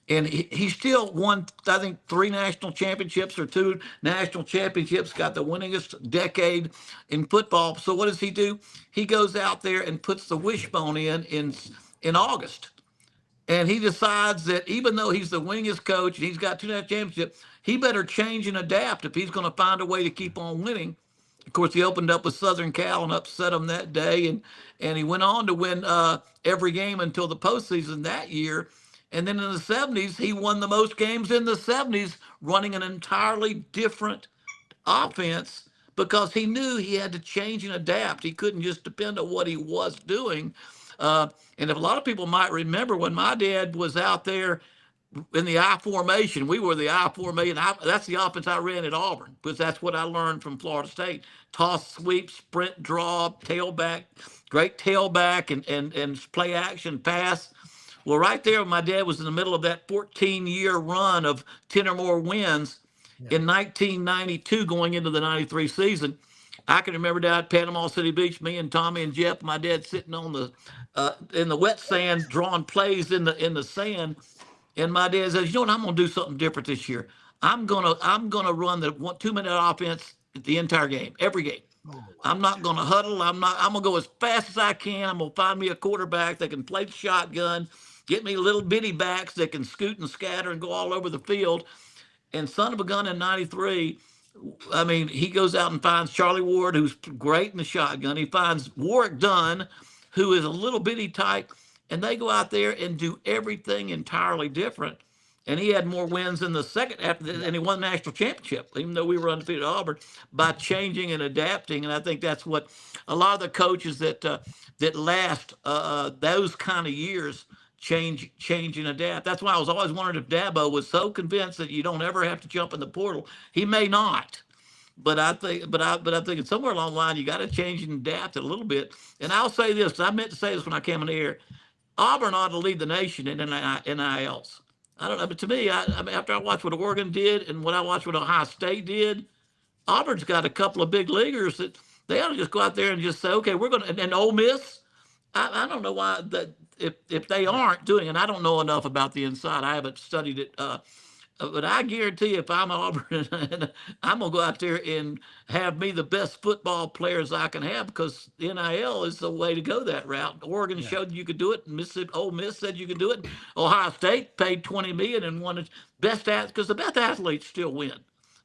And he still won, I think, 3 national championships or 2 national championships, got the winningest decade in football. So what does he do? He goes out there and puts the wishbone in August. And he decides that even though he's the winningest coach and he's got 2 national championships, he better change and adapt if he's going to find a way to keep on winning. Of course, he opened up with Southern Cal and upset them that day, and he went on to win every game until the postseason that year. And then in the 70s, he won the most games in the 70s, running an entirely different offense because he knew he had to change and adapt. He couldn't just depend on what he was doing. And if a lot of people might remember, when my dad was out there in the I formation, we were the I formation. That's the offense I ran at Auburn, because that's what I learned from Florida State. Toss, sweep, sprint, draw, tailback, great tailback, and play action pass. Well, right there, my dad was in the middle of that 14-year run of 10 or more wins in 1992 going into the 93 season. I can remember down at Panama City Beach, me and Tommy and Jeff, my dad sitting on in the wet sand, drawing plays in the sand. And my dad says, I'm going to do something different this year. I'm gonna run the 2-minute offense the entire game, every game. I'm not going to huddle. I'm going to go as fast as I can. I'm going to find me a quarterback that can play the shotgun, get me little bitty backs that can scoot and scatter and go all over the field. And son of a gun, in 93, I mean, he goes out and finds Charlie Ward, who's great in the shotgun. He finds Warwick Dunn, who is a little bitty type, and they go out there and do everything entirely different. And he had more wins in the second half, and he won the national championship, even though we were undefeated at Auburn, by changing and adapting. And I think that's what a lot of the coaches that last those kind of years change and adapt. That's why I was always wondering if Dabo was so convinced that you don't ever have to jump in the portal. He may not, but I think somewhere along the line you got to change and adapt it a little bit. And I'll say this: 'cause I meant to say this when I came in the air. Auburn ought to lead the nation in NILs. I don't know, but to me, I mean, after I watched what Oregon did and what I watched what Ohio State did, Auburn's got a couple of big leaguers that they ought to just go out there and just say, okay, we're going to. And Ole Miss, I don't know why that if they aren't doing, and I don't know enough about the inside. I haven't studied it. But I guarantee you, if I'm Auburn, I'm gonna go out there and have me the best football players I can have, because NIL is the way to go that route. Oregon showed you could do it. Mississippi, Ole Miss said you could do it. Ohio State paid $20 million and won best because the best athletes still win.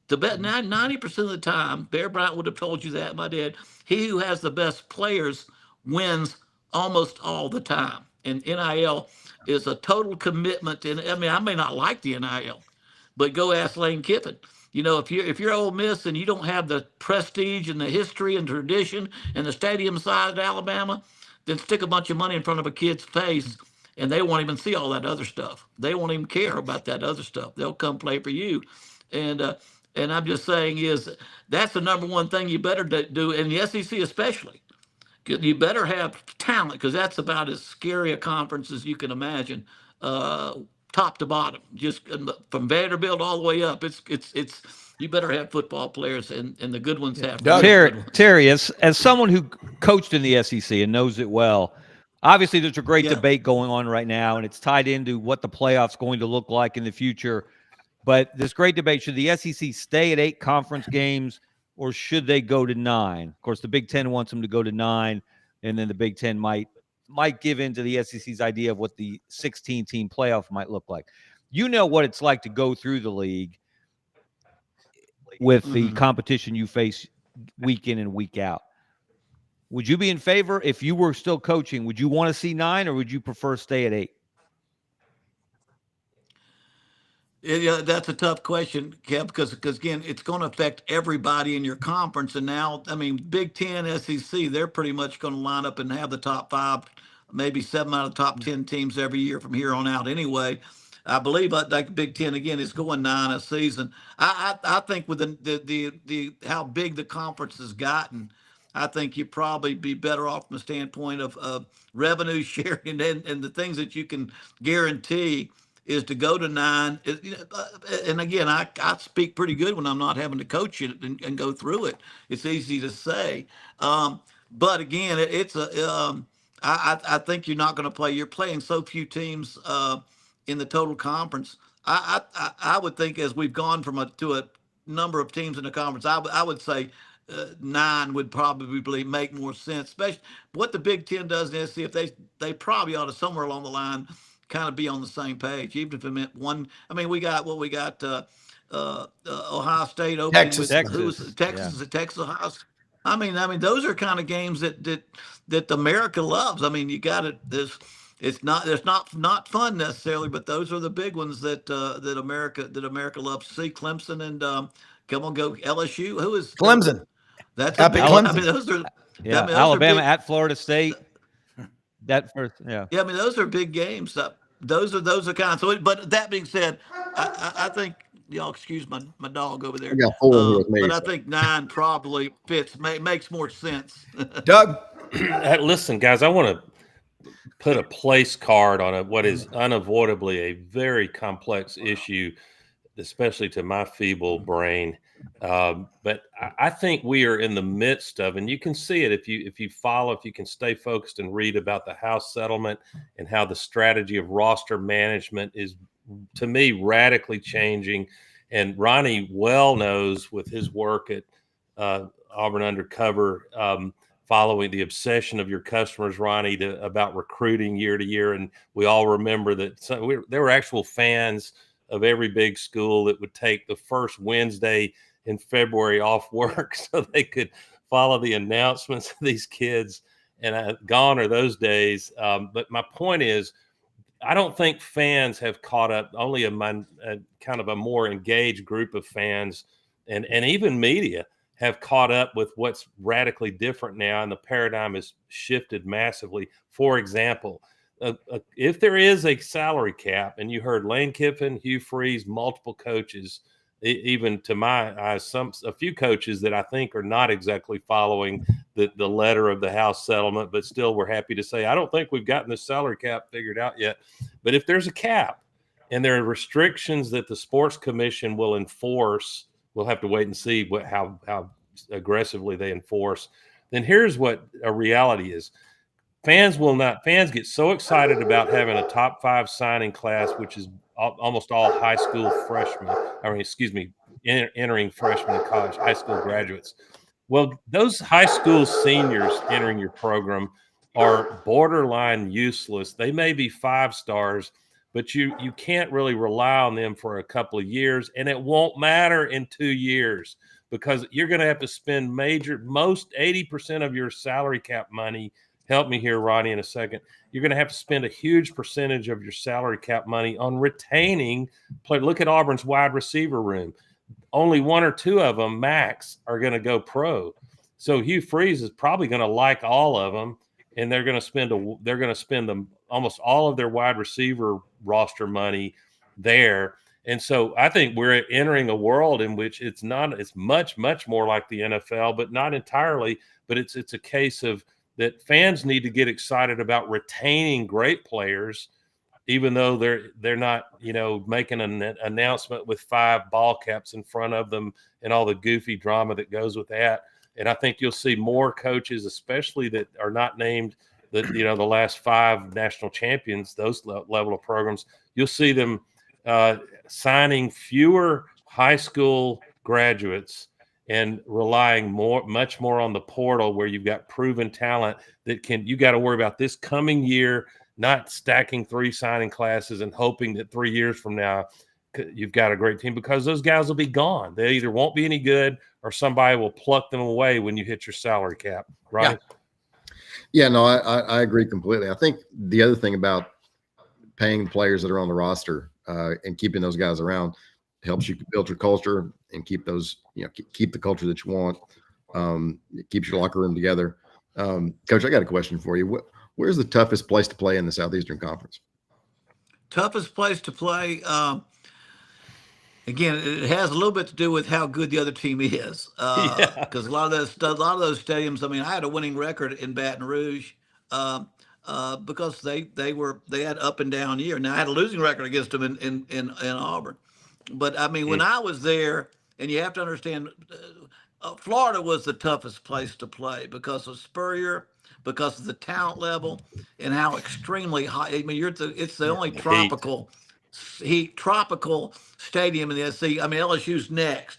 The bet 90% of the time, Bear Bryant would have told you that. My dad, he who has the best players wins almost all the time. And NIL is a total commitment. And I mean, I may not like the NIL, but go ask Lane Kiffin. You know, if you're Ole Miss and you don't have the prestige and the history and tradition and the stadium size of Alabama, then stick a bunch of money in front of a kid's face, and they won't even see all that other stuff. They won't even care about that other stuff. They'll come play for you. And I'm just saying is that's the number one thing you better do in the SEC especially. You better have talent, because that's about as scary a conference as you can imagine. Top to bottom, just from Vanderbilt all the way up. It's you better have football players, and the good ones have. Terry, as someone who coached in the SEC and knows it well, obviously there's a great debate going on right now, and it's tied into what the playoffs going to look like in the future. But this great debate: should the SEC stay at 8 conference games, or should they go to 9? Of course, the Big Ten wants them to go to 9, and then the Big Ten might give in to the SEC's idea of what the 16-team playoff might look like. You know what it's like to go through the league with the competition you face week in and week out. Would you be in favor, if you were still coaching, would you want to see 9, or would you prefer stay at 8? Yeah, that's a tough question, Kev, because again, it's going to affect everybody in your conference. And now, I mean, Big Ten, SEC, they're pretty much going to line up and have the top 5, maybe 7 out of the top 10 teams every year from here on out. Anyway, I believe like Big Ten again is going 9 a season. I think with the how big the conference has gotten, I think you'd probably be better off from the standpoint of revenue sharing and the things that you can guarantee is to go to 9. And again, I speak pretty good when I'm not having to coach it and go through it. It's easy to say. But again, I think you're not going to play. You're playing so few teams in the total conference. I would think as we've gone to a number of teams in the conference, I would say 9 would probably make more sense, especially what the Big Ten does in SC. If they probably ought to somewhere along the line kind of be on the same page, even if it meant one. I mean, we got Ohio State opening Texas. Texas, Ohio. I mean, those are kind of games that America loves. I mean, you got it. It's not fun necessarily, but those are the big ones that America loves to see. Clemson and come on, go LSU. Who is Clemson? That's Clemson. I mean, those are Alabama at Florida State. That first, yeah. I mean, those are big games. Those are kind of so. But that being said, I think y'all excuse my dog over there. I got 4 here with me, but I think 9 probably makes more sense. Doug, listen, guys, I want to put a place card on what is unavoidably a very complex issue, especially to my feeble brain. But I think we are in the midst of, and you can see it if you can stay focused and read about the House settlement and how the strategy of roster management is, to me, radically changing. And Ronnie well knows with his work at Auburn Undercover, following the obsession of your customers, Ronnie, about recruiting year to year. And we all remember that there were actual fans of every big school that would take the first Wednesday in February off work so they could follow the announcements of these kids. And gone are those days. But my point is, I don't think fans have caught up. Only a kind of a more engaged group of fans and even media have caught up with what's radically different now, and the paradigm has shifted massively. For example, if there is a salary cap, and you heard Lane Kiffin, Hugh Freeze, multiple coaches, even to my eyes, a few coaches that I think are not exactly following the letter of the House settlement, but still we're happy to say, I don't think we've gotten the salary cap figured out yet. But if there's a cap and there are restrictions that the Sports Commission will enforce, we'll have to wait and see how aggressively they enforce. Then here's what a reality is. Fans get so excited about having a top 5 signing class, which is almost all high school freshmen. Entering freshmen in college, high school graduates. Well, those high school seniors entering your program are borderline useless. They may be 5 stars, but you can't really rely on them for a couple of years, and it won't matter in 2 years because you're going to have to spend most 80% of your salary cap money. Help me here, Ronnie, in a second. You're going to have to spend a huge percentage of your salary cap money on retaining play. Look at Auburn's wide receiver room. Only 1 or 2 of them max are going to go pro. So Hugh Freeze is probably going to like all of them, and they're going to spend them almost all of their wide receiver roster money there. And so I think we're entering a world in which it's much, much more like the NFL, but not entirely. But it's a case of that fans need to get excited about retaining great players, even though they're not, making an announcement with 5 ball caps in front of them and all the goofy drama that goes with that. And I think you'll see more coaches, especially that are not named the last 5 national champions, those level of programs. You'll see them signing fewer high school graduates and relying much more on the portal, where you've got proven talent you got to worry about this coming year, not stacking 3 signing classes and hoping that 3 years from now you've got a great team, because those guys will be gone. They either won't be any good or somebody will pluck them away when you hit your salary cap. Right? Yeah, no, I agree completely. I think the other thing about paying the players that are on the roster and keeping those guys around helps you build your culture and keep those, keep the culture that you want. It keeps your locker room together. Coach, I got a question for you. Where's the toughest place to play in the Southeastern Conference? Toughest place to play. Again, it has a little bit to do with how good the other team is. Because a lot of those stadiums. I mean, I had a winning record in Baton Rouge because they had up and down year. Now I had a losing record against them in Auburn. But I mean, when I was there, and you have to understand, Florida was the toughest place to play because of Spurrier, because of the talent level, and how extremely high. I mean, it's the only tropical stadium in the SEC. I mean, LSU's next,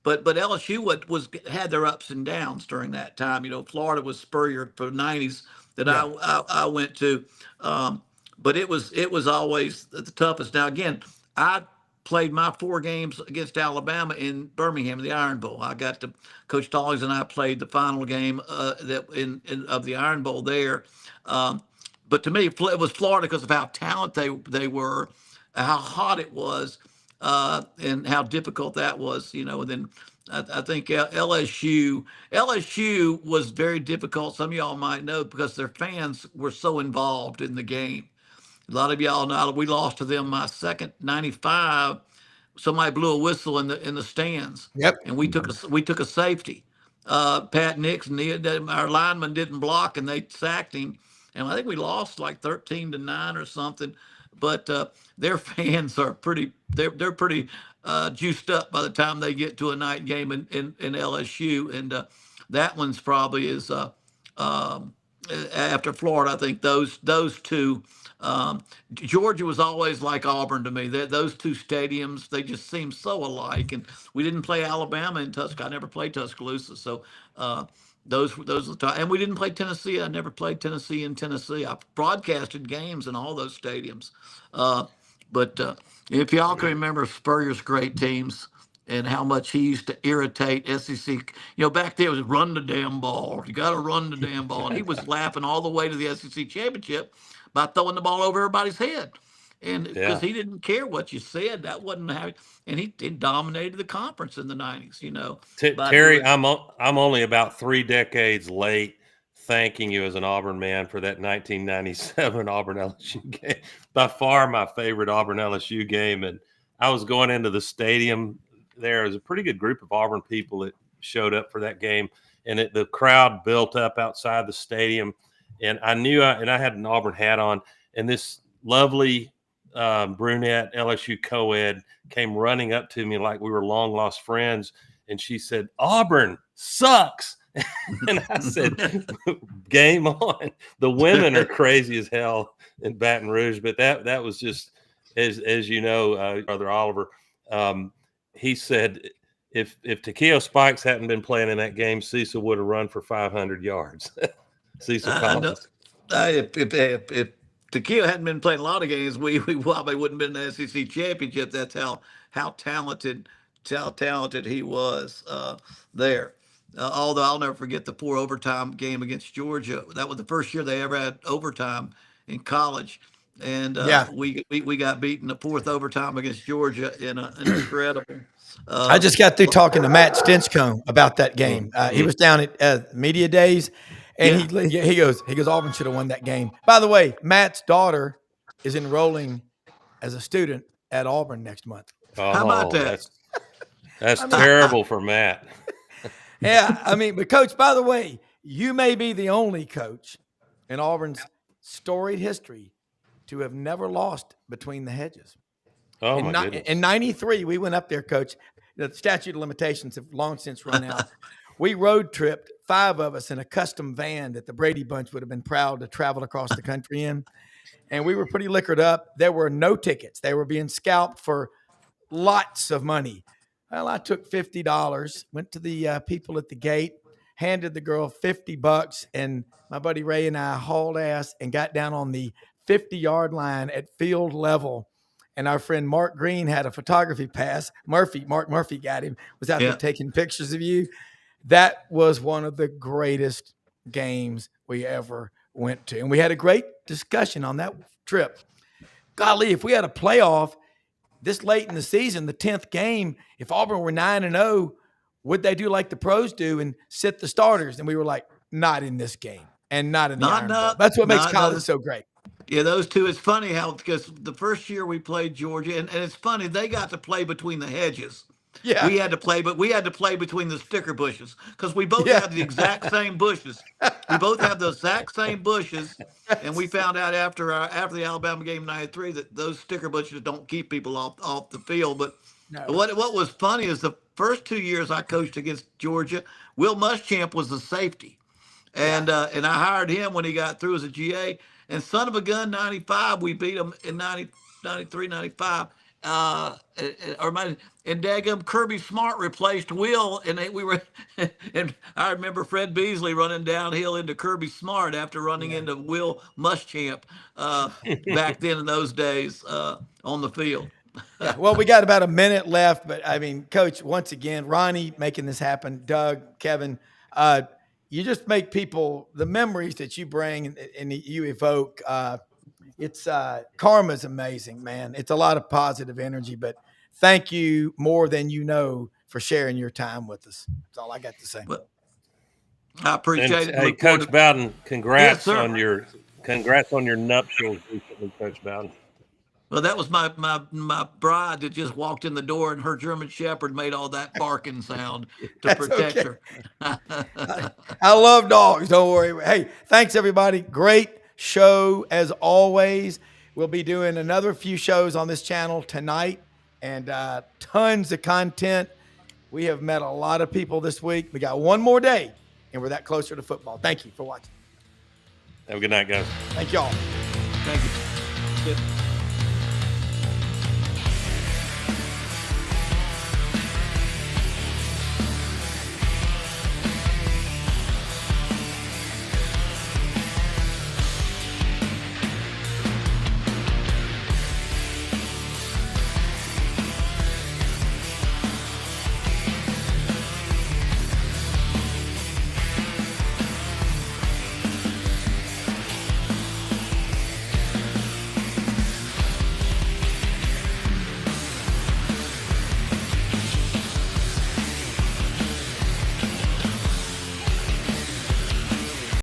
but LSU had their ups and downs during that time. Florida was Spurrier for the 90s that I went to, but it was always the toughest. Now again, I played my 4 games against Alabama in Birmingham in the Iron Bowl. I got to Coach Stallings and I played the final game of the Iron Bowl there. But to me, it was Florida because of how talented they were, how hot it was, and how difficult that was. And then I think LSU was very difficult. Some of y'all might know because their fans were so involved in the game. A lot of y'all know we lost to them my second 95. Somebody blew a whistle in the stands. Yep. And we took a safety. Pat Nixon, our lineman didn't block, and they sacked him. And I think we lost like 13-9 or something. But their fans are they're pretty juiced up by the time they get to a night game in LSU. And that one's probably is after Florida. I think those 2. Georgia was always like Auburn to me. Those 2 stadiums, they just seem so alike. And we didn't play Alabama in Tuscaloosa. I never played Tuscaloosa, so those are the time. And we didn't play Tennessee. I never played Tennessee in Tennessee. I broadcasted games in all those stadiums. But if y'all can remember Spurrier's great teams, and how much he used to irritate SEC. Back there it was run the damn ball. You got to run the damn ball. And he was laughing all the way to the SEC championship by throwing the ball over everybody's head. And because Yeah. he didn't care what you said, that wasn't how. And he dominated the conference in the '90s. Terry, I'm only about 3 decades late thanking you as an Auburn man for that 1997 Auburn LSU game. By far my favorite Auburn LSU game. And I was going into the stadium. There was a pretty good group of Auburn people that showed up for that game. And the crowd built up outside the stadium. And I knew I had an Auburn hat on. And this lovely brunette LSU co-ed came running up to me like we were long lost friends. And she said, "Auburn sucks." And I said, "Game on." The women are crazy as hell in Baton Rouge, but that was just, as you know, Brother Oliver, he said if Takeo Spikes hadn't been playing in that game, Cecil would have run for 500 yards. Cecil Collins. If Takeo hadn't been playing a lot of games, we probably wouldn't have been in the SEC championship. That's how talented he was there. Although I'll never forget the 4 overtime game against Georgia. That was the first year they ever had overtime in college, and we got beaten the 4th overtime against Georgia in an incredible. I just got through talking to Matt Stinchcomb about that game. He was down at media days, and he goes, Auburn should have won that game. By the way, Matt's daughter is enrolling as a student at Auburn next month. How about that? That's terrible for Matt. Yeah, but Coach, by the way, you may be the only coach in Auburn's storied history to have never lost between the hedges. Oh, my goodness. In 93, we went up there, Coach. The statute of limitations have long since run out. We road tripped, 5 of us, in a custom van that the Brady Bunch would have been proud to travel across the country in. And we were pretty liquored up. There were no tickets. They were being scalped for lots of money. Well, I took $50, went to the people at the gate, handed the girl $50, and my buddy Ray and I hauled ass and got down on the 50-yard line at field level. And our friend Mark Green had a photography pass. Mark Murphy got him, was out there taking pictures of you. That was one of the greatest games we ever went to. And we had a great discussion on that trip. Golly, if we had a playoff this late in the season, the 10th game, if Auburn were 9-0, would they do like the pros do and sit the starters? And we were like, not in this game and not in the Iron Bowl. That's what makes college so great. Yeah, those two. It's funny because the first year we played Georgia, and it's funny, they got to play between the hedges. Yeah. We had to play between the sticker bushes because we both have the exact same bushes. We both have the exact same bushes, and we found out after the Alabama game in '93 that those sticker bushes don't keep people off the field. But what was funny is the first 2 years I coached against Georgia, Will Muschamp was the safety, and I hired him when he got through as a GA. And son of a gun, 95, we beat them in 93, 95. And daggum Kirby Smart replaced Will, and and I remember Fred Beasley running downhill into Kirby Smart after running into Will Muschamp back then in those days on the field. Well, we got about a minute left, but Coach, once again, Ronnie making this happen, Doug, Kevin, you just make people, the memories that you bring and you evoke, it's karma's amazing, man. It's a lot of positive energy, but thank you more than you know for sharing your time with us. That's all I got to say. But I appreciate it. Hey, Coach Bowden, congrats Yes, on your nuptials recently, Coach Bowden. Well, that was my bride that just walked in the door, and her German Shepherd made all that barking sound to protect her. I love dogs. Don't worry. Hey, thanks everybody. Great show as always. We'll be doing another few shows on this channel tonight, and tons of content. We have met a lot of people this week. We got one more day, and we're that closer to football. Thank you for watching. Have a good night, guys. Thank y'all. Thank you. Good.